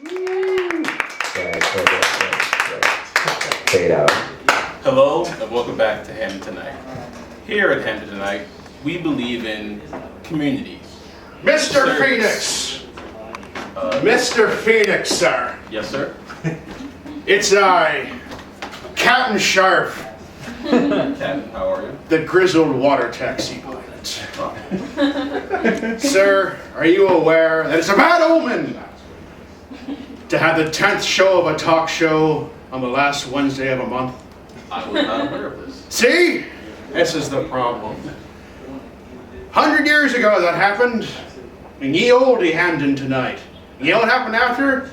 Fade out. Hello and welcome back to Hampden Tonight. Here at Hampden Tonight, we believe in community. Mr. Phoenix! Mr. Phoenix, sir. Yes, sir. It's I, Captain Sharff, Captain, how are you? the grizzled water taxi pilot. Sir, are you aware that it's a bad omen to have the 10th show of a talk show on the last Wednesday of a month? I was not aware of this. See? This is the problem. 100 years ago that happened in ye olde Hampden tonight. You know what happened after?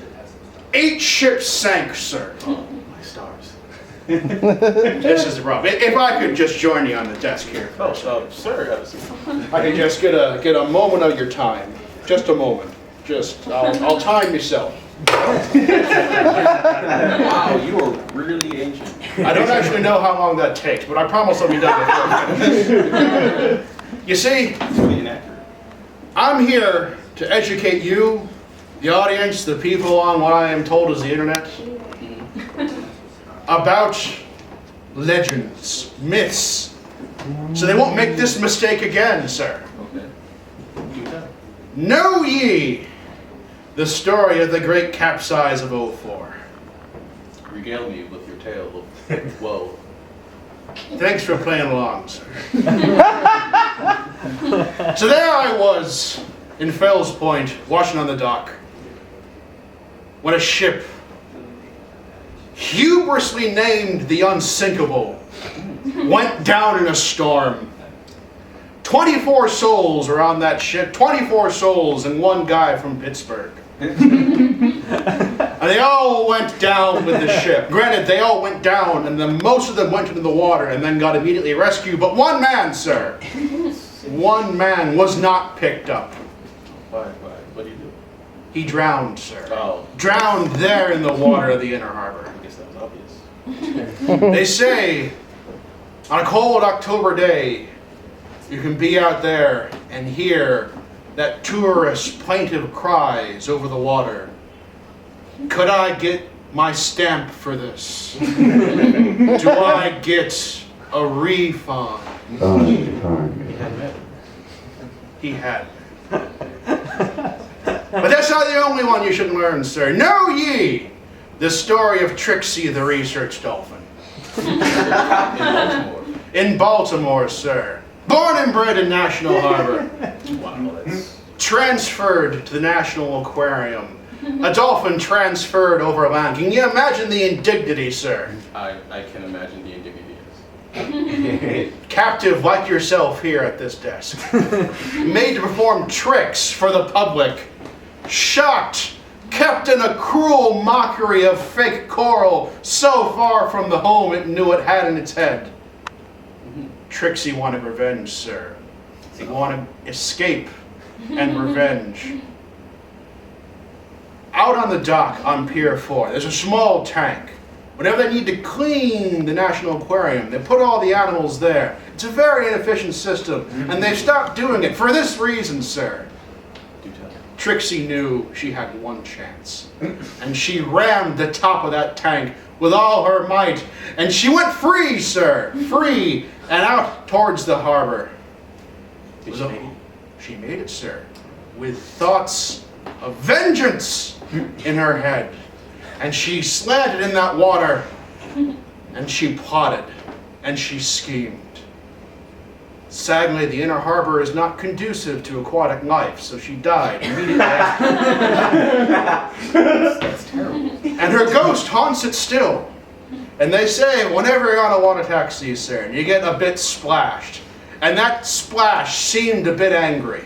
8 ships sank, sir. Oh, my stars. This is the problem. If I could just join you on the desk here. Oh, sir, have a seat. I could just get a moment of your time. Just a moment. I'll time myself. Wow, you are really ancient. I don't actually know how long that takes, but I promise I'll be done before I finish. You see, It's really inaccurate. I'm here to educate you, the audience, the people on what I am told is the internet, about legends, myths, so they won't make this mistake again, sir. Okay. Do that. Know ye the story of the great capsize of 04? Regale me with your tale of woe. Thanks for playing along, sir. So there I was in Fells Point, washing on the dock, when a ship, hubrisly named the Unsinkable, went down in a storm. 24 souls were on that ship, 24 souls and one guy from Pittsburgh. And they all went down with the ship. Granted, they all went down, and then most of them went into the water and then got immediately rescued. But one man, sir, one man was not picked up. Why? What do you do? He drowned, sir. Oh, Drowned there in the water of the inner harbor. I guess that was obvious. They say, on a cold October day, you can be out there and hear that tourist's plaintive cries over the water. Could I get my stamp for this? Do I get a refund? Oh, He had met. He had. But that's not the only one you should learn, sir. Know ye the story of Trixie the research dolphin? In Baltimore. In Baltimore, sir. Born and bred in National Harbor. Wow, that's... Transferred to the National Aquarium. A dolphin transferred over land. Can you imagine the indignity, sir? I can imagine the indignities. Captive like yourself here at this desk. Made to perform tricks for the public. Shocked. Kept in a cruel mockery of fake coral so far from the home it knew it had in its head. Trixie wanted revenge, sir. He wanted escape and revenge. Out on the dock on Pier 4, there's a small tank. Whenever they need to clean the National Aquarium, they put all the animals there. It's a very inefficient system, and they've stopped doing it for this reason, sir. Do tell. Trixie knew she had one chance, and she rammed the top of that tank with all her might, and she went free, sir, free, and out towards the harbor. Did she make it? She made it, sir, with thoughts of vengeance in her head. And she slanted in that water, and she plotted, and she schemed. Sadly, the inner harbor is not conducive to aquatic life, so she died immediately after. That's terrible. And her ghost haunts it still. And they say whenever you're on a water taxi, sir, and you get a bit splashed, and that splash seemed a bit angry,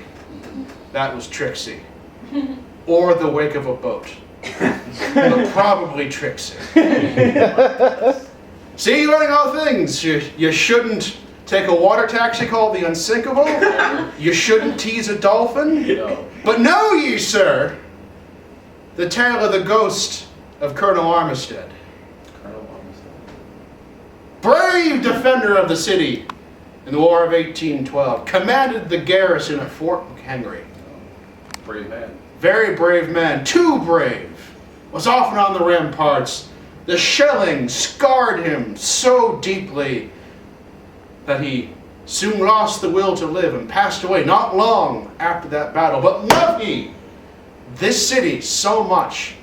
that was Trixie. Or the wake of a boat. But probably Trixie. See, learning all things. You shouldn't take a water taxi called the Unsinkable. You shouldn't tease a dolphin. No. But know ye, sir, the tale of the ghost of Colonel Armistead. Colonel Armistead. Brave defender of the city in the War of 1812. Commanded the garrison at Fort McHenry. Brave man. Very brave man. Too brave. was often on the ramparts. The shelling scarred him so deeply that he soon lost the will to live and passed away not long after that battle. But loved he this city so much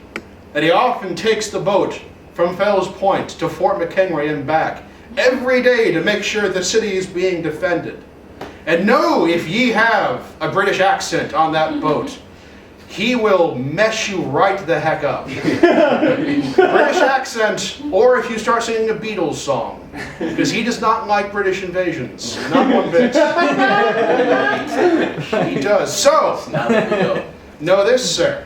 that he often takes the boat from Fells Point to Fort McHenry and back every day to make sure the city is being defended. And know if ye have a British accent on that boat, he will mess you right the heck up. British accent, or if you start singing a Beatles song, because he does not like British invasions, not one bit. He does. So, know this, sir.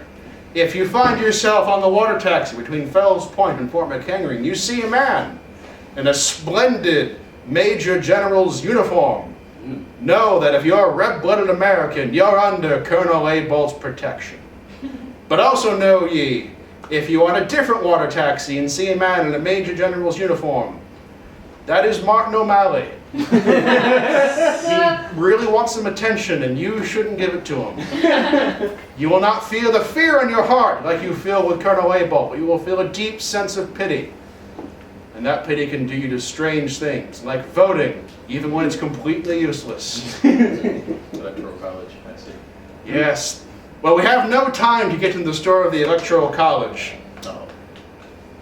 If you find yourself on the water taxi between Fells Point and Fort McHenry, and you see a man in a splendid Major General's uniform, know that if you're a red-blooded American, you're under Colonel A. Bolt's protection. But also know ye, if you are on a different water taxi and see a man in a Major General's uniform, that is Martin O'Malley. He really wants some attention and you shouldn't give it to him. You will not feel the fear in your heart like you feel with Colonel A. Bolt, but you will feel a deep sense of pity. And that pity can do you to strange things, like voting, even when it's completely useless. Electoral college, I see. Yes. Well, we have no time to get into the story of the Electoral College. Oh.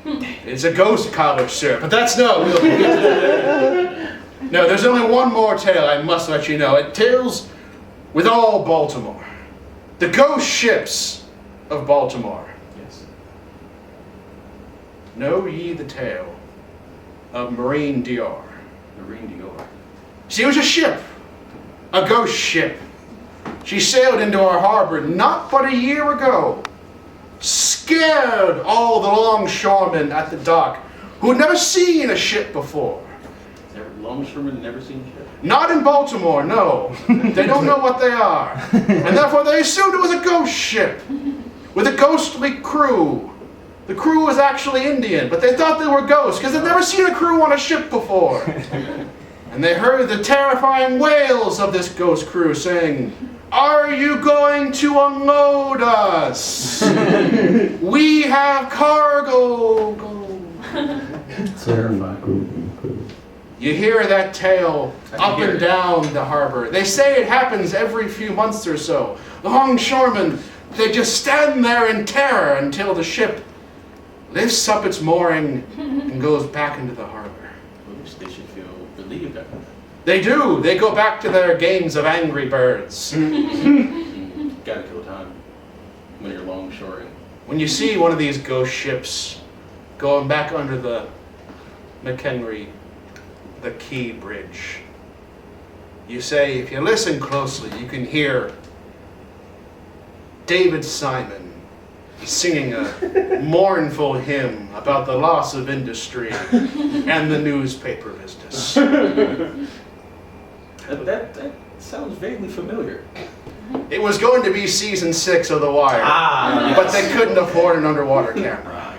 It's a ghost college, sir, but that's no. We'll get to that. No, there's only one more tale I must let you know. It deals with all Baltimore. The ghost ships of Baltimore. Yes. Know ye the tale of Marine Dior? Marine Dior. She was a ship, a ghost ship. She sailed into our harbor not but a year ago, scared all the longshoremen at the dock who had never seen a ship before. Longshoremen never seen a ship? Not in Baltimore, no. They don't know what they are. And therefore they assumed it was a ghost ship with a ghostly crew. The crew was actually Indian, but they thought they were ghosts because they'd never seen a crew on a ship before. And they heard the terrifying wails of this ghost crew saying, "Are you going to unload us? We have cargo." Terrifying. You hear that tale up and down the harbor. They say it happens every few months or so. The longshoremen, they just stand there in terror until the ship lifts up its mooring and goes back into the harbor. They should feel relieved after that. They do. They go back to their games of Angry Birds. Gotta kill time when you're longshoring. When you see one of these ghost ships going back under the McHenry, the Key Bridge, you say, if you listen closely, you can hear David Simon singing a mournful hymn about the loss of industry and the newspaper business. That sounds vaguely familiar. It was going to be season 6 of The Wire, but they couldn't afford an underwater camera.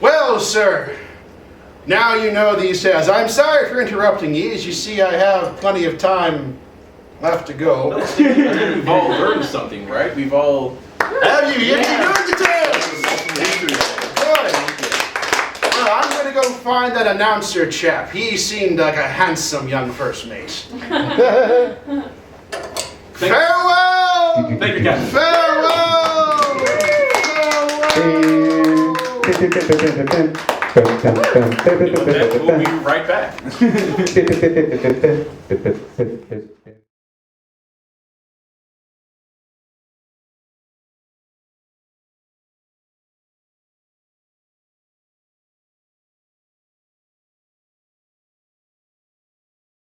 Well, sir, now you know these tales. I'm sorry for interrupting you. As you see, I have plenty of time left to go. I think we've all learned something, right? We've all... Have you? You know the tales! Good. Well, I'm going to go find that announcer chap. He seemed like a handsome young first mate. Farewell! Thank you, Captain. Farewell! We'll be right back.